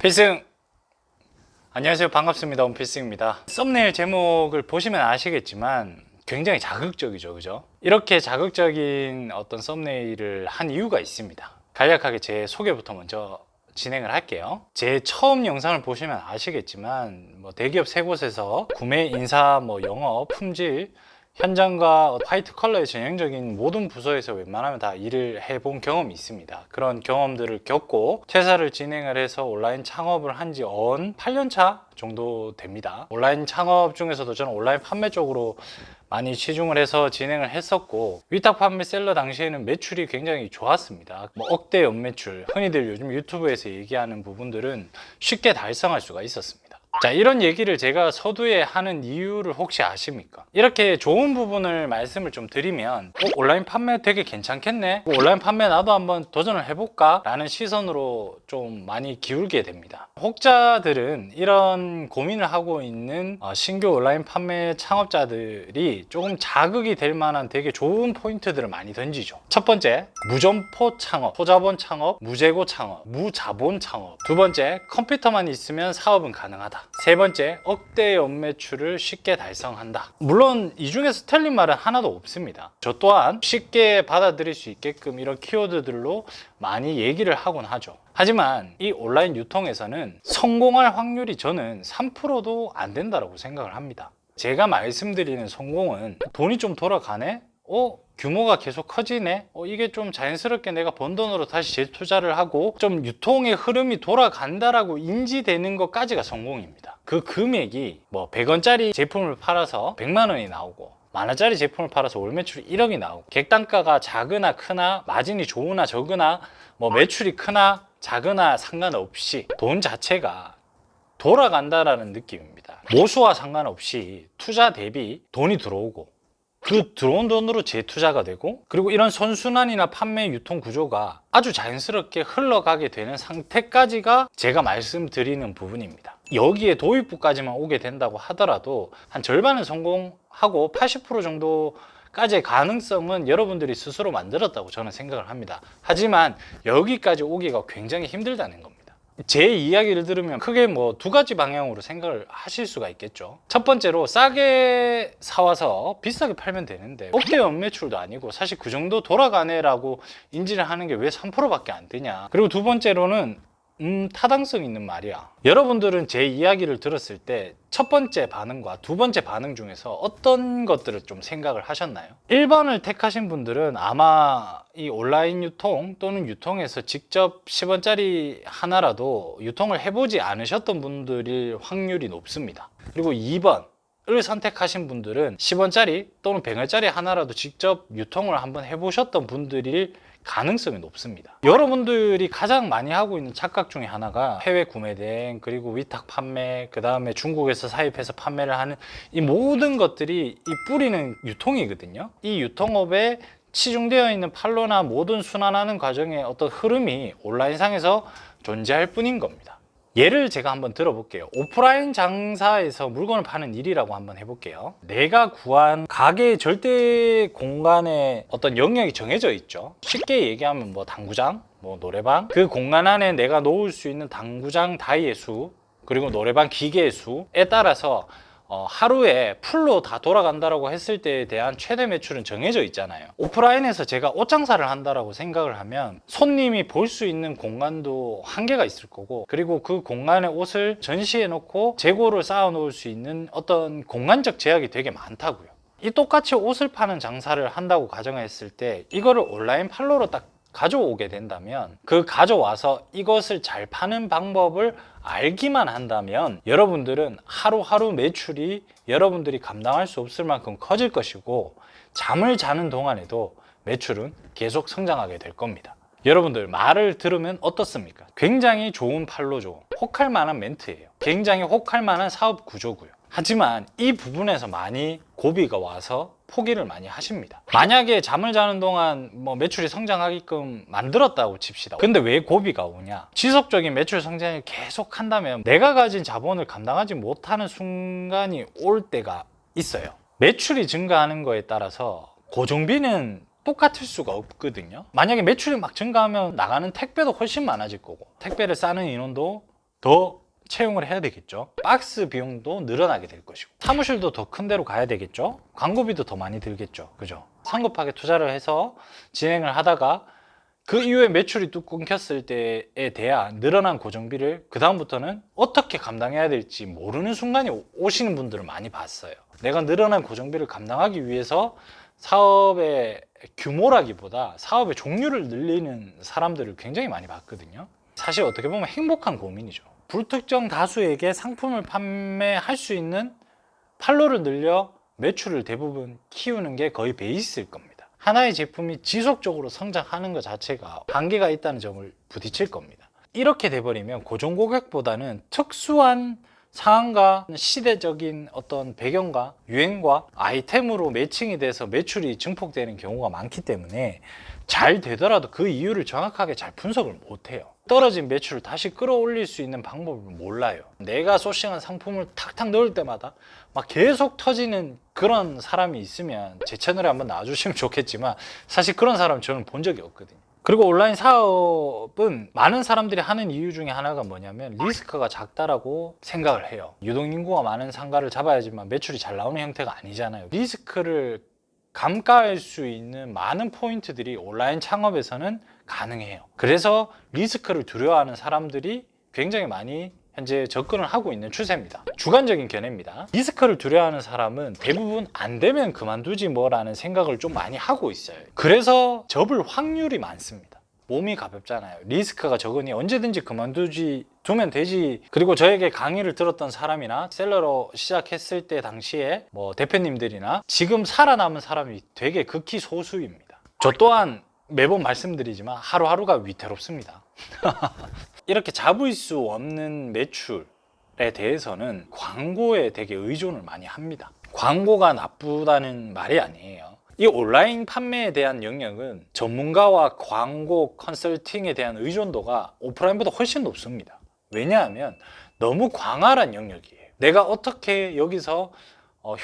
필승! 안녕하세요, 반갑습니다. 원필승입니다. 썸네일 제목을 보시면 아시겠지만 굉장히 자극적이죠, 그죠? 이렇게 자극적인 어떤 썸네일을 한 이유가 있습니다. 간략하게 제 소개부터 먼저 진행을 할게요. 제 처음 영상을 보시면 아시겠지만 대기업 세 곳에서 구매, 인사, 영업, 품질, 현장과 화이트 컬러의 전형적인 모든 부서에서 웬만하면 다 일을 해본 경험이 있습니다. 그런 경험들을 겪고 퇴사를 진행을 해서 온라인 창업을 한 지 8년 차 정도 됩니다. 온라인 창업 중에서도 저는 온라인 판매 쪽으로 많이 치중을 해서 진행을 했었고, 위탁 판매 셀러 당시에는 매출이 굉장히 좋았습니다. 억대 연매출, 흔히들 요즘 유튜브에서 얘기하는 부분들은 쉽게 달성할 수가 있었습니다. 자, 이런 얘기를 제가 서두에 하는 이유를 혹시 아십니까? 이렇게 좋은 부분을 말씀을 좀 드리면 온라인 판매 되게 괜찮겠네? 온라인 판매 나도 한번 도전을 해볼까? 라는 시선으로 좀 많이 기울게 됩니다. 혹자들은 이런 고민을 하고 있는 신규 온라인 판매 창업자들이 조금 자극이 될 만한 되게 좋은 포인트들을 많이 던지죠. 첫 번째, 무점포 창업, 소자본 창업, 무재고 창업, 무자본 창업. 두 번째, 컴퓨터만 있으면 사업은 가능하다. 세 번째, 억대 연매출을 쉽게 달성한다. 물론 이 중에서 틀린 말은 하나도 없습니다. 저 또한 쉽게 받아들일 수 있게끔 이런 키워드들로 많이 얘기를 하곤 하죠. 하지만 이 온라인 유통에서는 성공할 확률이 저는 3%도 안 된다고 생각을 합니다. 제가 말씀드리는 성공은 돈이 좀 돌아가네? 규모가 계속 커지네? 이게 좀 자연스럽게 내가 번 돈으로 다시 재투자를 하고 좀 유통의 흐름이 돌아간다라고 인지되는 것까지가 성공입니다. 그 금액이 100원짜리 제품을 팔아서 100만 원이 나오고, 만원짜리 제품을 팔아서 월 매출이 1억이 나오고, 객단가가 작으나 크나, 마진이 좋으나 적으나, 매출이 크나 작으나 상관없이 돈 자체가 돌아간다라는 느낌입니다. 모수와 상관없이 투자 대비 돈이 들어오고, 그 들어온 돈으로 재투자가 되고, 그리고 이런 선순환이나 판매 유통 구조가 아주 자연스럽게 흘러가게 되는 상태까지가 제가 말씀드리는 부분입니다. 여기에 도입부까지만 오게 된다고 하더라도 한 절반은 성공하고 80% 정도까지의 가능성은 여러분들이 스스로 만들었다고 저는 생각을 합니다. 하지만 여기까지 오기가 굉장히 힘들다는 겁니다. 제 이야기를 들으면 크게 두 가지 방향으로 생각을 하실 수가 있겠죠. 첫 번째로, 싸게 사와서 비싸게 팔면 되는데 억대 연매출도 아니고 사실 그 정도 돌아가네 라고 인지를 하는 게 왜 3%밖에 안 되냐. 그리고 두 번째로는 타당성 있는 말이야. 여러분들은 제 이야기를 들었을 때 첫 번째 반응과 두 번째 반응 중에서 어떤 것들을 좀 생각을 하셨나요? 1번을 택하신 분들은 아마 이 온라인 유통 또는 유통에서 직접 10원짜리 하나라도 유통을 해보지 않으셨던 분들일 확률이 높습니다. 그리고 2번을 선택하신 분들은 10원짜리 또는 100원짜리 하나라도 직접 유통을 한번 해보셨던 분들일 가능성이 높습니다. 여러분들이 가장 많이 하고 있는 착각 중에 하나가 해외 구매 대행, 그리고 위탁 판매, 그 다음에 중국에서 사입해서 판매를 하는 이 모든 것들이 이 뿌리는 유통이거든요. 이 유통업에 치중되어 있는 판로나 모든 순환하는 과정의 어떤 흐름이 온라인상에서 존재할 뿐인 겁니다. 예를 제가 한번 들어볼게요. 오프라인 장사에서 물건을 파는 일이라고 한번 해볼게요. 내가 구한 가게의 절대 공간에 어떤 영역이 정해져 있죠. 쉽게 얘기하면 당구장, 노래방, 그 공간 안에 내가 놓을 수 있는 당구장 다이의 수, 그리고 노래방 기계의 수에 따라서 하루에 풀로 다 돌아간다라고 했을 때에 대한 최대 매출은 정해져 있잖아요. 오프라인에서 제가 옷 장사를 한다라고 생각을 하면 손님이 볼 수 있는 공간도 한계가 있을 거고, 그리고 그 공간에 옷을 전시해 놓고 재고를 쌓아 놓을 수 있는 어떤 공간적 제약이 되게 많다고요. 이 똑같이 옷을 파는 장사를 한다고 가정했을 때 이거를 온라인 판로로 딱 가져오게 된다면, 그 가져와서 이것을 잘 파는 방법을 알기만 한다면 여러분들은 하루하루 매출이 여러분들이 감당할 수 없을 만큼 커질 것이고, 잠을 자는 동안에도 매출은 계속 성장하게 될 겁니다. 여러분들 말을 들으면 어떻습니까? 굉장히 좋은 판로죠. 혹할 만한 멘트예요. 굉장히 혹할 만한 사업 구조고요. 하지만 이 부분에서 많이 고비가 와서 포기를 많이 하십니다. 만약에 잠을 자는 동안 매출이 성장하게끔 만들었다고 칩시다. 근데 왜 고비가 오냐? 지속적인 매출 성장을 계속 한다면 내가 가진 자본을 감당하지 못하는 순간이 올 때가 있어요. 매출이 증가하는 거에 따라서 고정비는 똑같을 수가 없거든요. 만약에 매출이 막 증가하면 나가는 택배도 훨씬 많아질 거고, 택배를 싸는 인원도 더 채용을 해야 되겠죠. 박스 비용도 늘어나게 될 것이고, 사무실도 더 큰 데로 가야 되겠죠. 광고비도 더 많이 들겠죠. 그죠? 성급하게 투자를 해서 진행을 하다가 그 이후에 매출이 뚝 끊겼을 때에 대한 늘어난 고정비를 그 다음부터는 어떻게 감당해야 될지 모르는 순간이 오시는 분들을 많이 봤어요. 내가 늘어난 고정비를 감당하기 위해서 사업의 규모라기보다 사업의 종류를 늘리는 사람들을 굉장히 많이 봤거든요. 사실 어떻게 보면 행복한 고민이죠. 불특정 다수에게 상품을 판매할 수 있는 판로를 늘려 매출을 대부분 키우는 게 거의 베이스일 겁니다. 하나의 제품이 지속적으로 성장하는 것 자체가 한계가 있다는 점을 부딪힐 겁니다. 이렇게 돼버리면 고정 고객보다는 특수한 상황과 시대적인 어떤 배경과 유행과 아이템으로 매칭이 돼서 매출이 증폭되는 경우가 많기 때문에 잘 되더라도 그 이유를 정확하게 잘 분석을 못해요. 떨어진 매출을 다시 끌어올릴 수 있는 방법을 몰라요. 내가 소싱한 상품을 탁탁 넣을 때마다 막 계속 터지는 그런 사람이 있으면 제 채널에 한번 나와주시면 좋겠지만, 사실 그런 사람 저는 본 적이 없거든요. 그리고 온라인 사업은 많은 사람들이 하는 이유 중에 하나가 뭐냐면 리스크가 작다라고 생각을 해요. 유동인구가 많은 상가를 잡아야지만 매출이 잘 나오는 형태가 아니잖아요. 리스크를 감가할 수 있는 많은 포인트들이 온라인 창업에서는 가능해요. 그래서 리스크를 두려워하는 사람들이 굉장히 많이 현재 접근을 하고 있는 추세입니다. 주관적인 견해입니다. 리스크를 두려워하는 사람은 대부분 안 되면 그만두지 뭐라는 생각을 좀 많이 하고 있어요. 그래서 접을 확률이 많습니다. 몸이 가볍잖아요. 리스크가 적으니 언제든지 두면 되지. 그리고 저에게 강의를 들었던 사람이나 셀러로 시작했을 때 당시에 뭐 대표님들이나 지금 살아남은 사람이 되게 극히 소수입니다. 저 또한 매번 말씀드리지만 하루하루가 위태롭습니다. 이렇게 잡을 수 없는 매출에 대해서는 광고에 되게 의존을 많이 합니다. 광고가 나쁘다는 말이 아니에요. 이 온라인 판매에 대한 영역은 전문가와 광고 컨설팅에 대한 의존도가 오프라인보다 훨씬 높습니다. 왜냐하면 너무 광활한 영역이에요. 내가 어떻게 여기서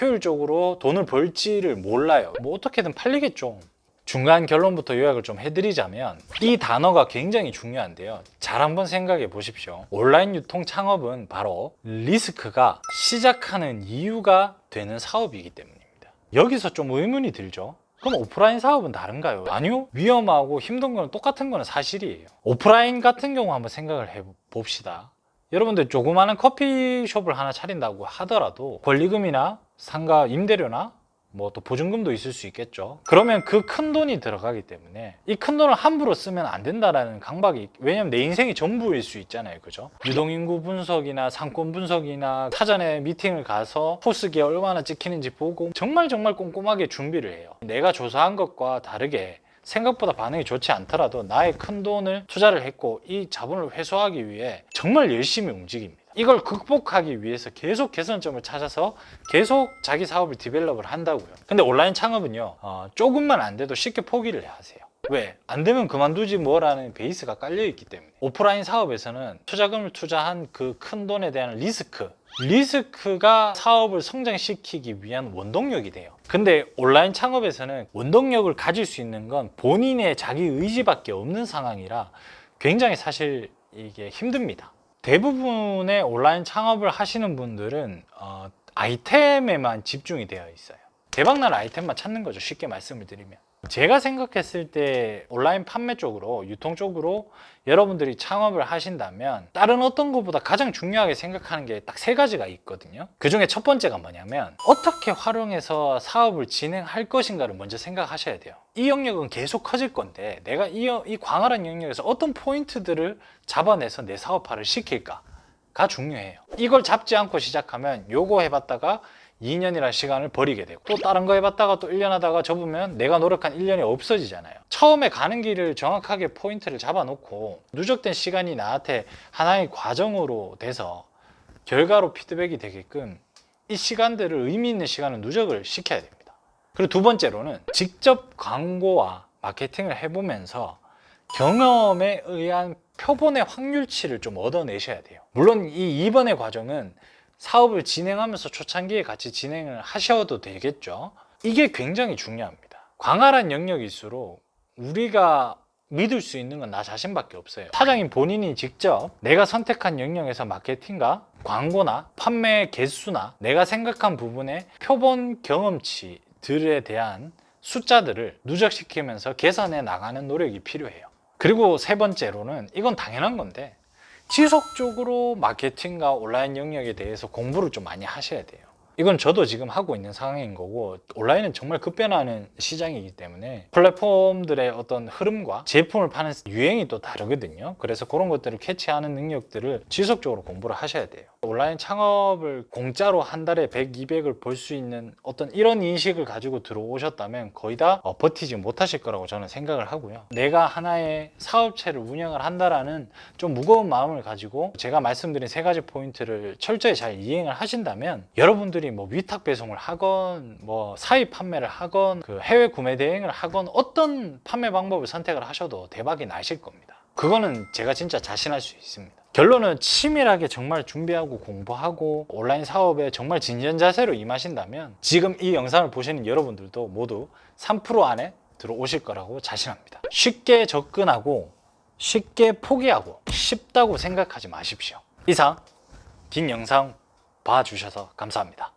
효율적으로 돈을 벌지를 몰라요. 뭐 어떻게든 팔리겠죠. 중간 결론부터 요약을 좀 해드리자면 이 단어가 굉장히 중요한데요. 잘 한번 생각해 보십시오. 온라인 유통 창업은 바로 리스크가 시작하는 이유가 되는 사업이기 때문입니다. 여기서 좀 의문이 들죠. 그럼 오프라인 사업은 다른가요? 아니요. 위험하고 힘든 건 똑같은 건 사실이에요. 오프라인 같은 경우 한번 생각을 해봅시다. 여러분들 조그마한 커피숍을 하나 차린다고 하더라도 권리금이나 상가 임대료나 뭐 또 보증금도 있을 수 있겠죠. 그러면 그 큰 돈이 들어가기 때문에 이 큰 돈을 함부로 쓰면 안 된다라는 강박이, 왜냐면 내 인생이 전부일 수 있잖아요. 그죠? 유동인구 분석이나 상권 분석이나 사전에 미팅을 가서 포스기에 얼마나 찍히는지 보고 정말 꼼꼼하게 준비를 해요. 내가 조사한 것과 다르게 생각보다 반응이 좋지 않더라도 나의 큰 돈을 투자를 했고 이 자본을 회수하기 위해 정말 열심히 움직입니다. 이걸 극복하기 위해서 계속 개선점을 찾아서 계속 자기 사업을 디벨롭을 한다고요. 근데 온라인 창업은요, 조금만 안 돼도 쉽게 포기를 하세요. 왜? 안 되면 그만두지 뭐라는 베이스가 깔려 있기 때문에. 오프라인 사업에서는 투자금을 투자한 그 큰 돈에 대한 리스크가 사업을 성장시키기 위한 원동력이 돼요. 근데 온라인 창업에서는 원동력을 가질 수 있는 건 본인의 자기 의지밖에 없는 상황이라 굉장히 사실 이게 힘듭니다. 대부분의 온라인 창업을 하시는 분들은 아이템에만 집중이 되어 있어요. 대박날 아이템만 찾는 거죠. 쉽게 말씀을 드리면. 제가 생각했을 때 온라인 판매 쪽으로, 유통 쪽으로 여러분들이 창업을 하신다면 다른 어떤 것보다 가장 중요하게 생각하는 게 딱 세 가지가 있거든요. 그 중에 첫 번째가 뭐냐면 어떻게 활용해서 사업을 진행할 것인가를 먼저 생각하셔야 돼요. 이 영역은 계속 커질 건데 내가 이 광활한 영역에서 어떤 포인트들을 잡아내서 내 사업화를 시킬까가 중요해요. 이걸 잡지 않고 시작하면 요거 해봤다가 2년이라는 시간을 버리게 되고 또 다른 거 해봤다가 또 1년 하다가 접으면 내가 노력한 1년이 없어지잖아요. 처음에 가는 길을 정확하게 포인트를 잡아놓고 누적된 시간이 나한테 하나의 과정으로 돼서 결과로 피드백이 되게끔 이 시간들을 의미 있는 시간을 누적을 시켜야 됩니다. 그리고 두 번째로는 직접 광고와 마케팅을 해보면서 경험에 의한 표본의 확률치를 좀 얻어내셔야 돼요. 물론 이 2번의 과정은 사업을 진행하면서 초창기에 같이 진행을 하셔도 되겠죠. 이게 굉장히 중요합니다. 광활한 영역일수록 우리가 믿을 수 있는 건 나 자신밖에 없어요. 사장님 본인이 직접 내가 선택한 영역에서 마케팅과 광고나 판매 개수나 내가 생각한 부분의 표본 경험치들에 대한 숫자들을 누적시키면서 계산해 나가는 노력이 필요해요. 그리고 세 번째로는 이건 당연한 건데 지속적으로 마케팅과 온라인 영역에 대해서 공부를 좀 많이 하셔야 돼요. 이건 저도 지금 하고 있는 상황인 거고, 온라인은 정말 급변하는 시장이기 때문에 플랫폼들의 어떤 흐름과 제품을 파는 유행이 또 다르거든요. 그래서 그런 것들을 캐치하는 능력들을 지속적으로 공부를 하셔야 돼요. 온라인 창업을 공짜로 한 달에 100, 200을 벌 수 있는 어떤 이런 인식을 가지고 들어오셨다면 거의 다 버티지 못하실 거라고 저는 생각을 하고요. 내가 하나의 사업체를 운영을 한다라는 좀 무거운 마음을 가지고 제가 말씀드린 세 가지 포인트를 철저히 잘 이행을 하신다면, 여러분들이 뭐 위탁 배송을 하건 뭐 사입 판매를 하건 그 해외 구매 대행을 하건 어떤 판매 방법을 선택을 하셔도 대박이 나실 겁니다. 그거는 제가 진짜 자신할 수 있습니다. 결론은 치밀하게 정말 준비하고 공부하고 온라인 사업에 정말 진지한 자세로 임하신다면 지금 이 영상을 보시는 여러분들도 모두 3% 안에 들어오실 거라고 자신합니다. 쉽게 접근하고 쉽게 포기하고 쉽다고 생각하지 마십시오. 이상 긴 영상 봐주셔서 감사합니다.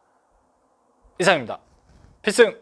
이상입니다. 필승!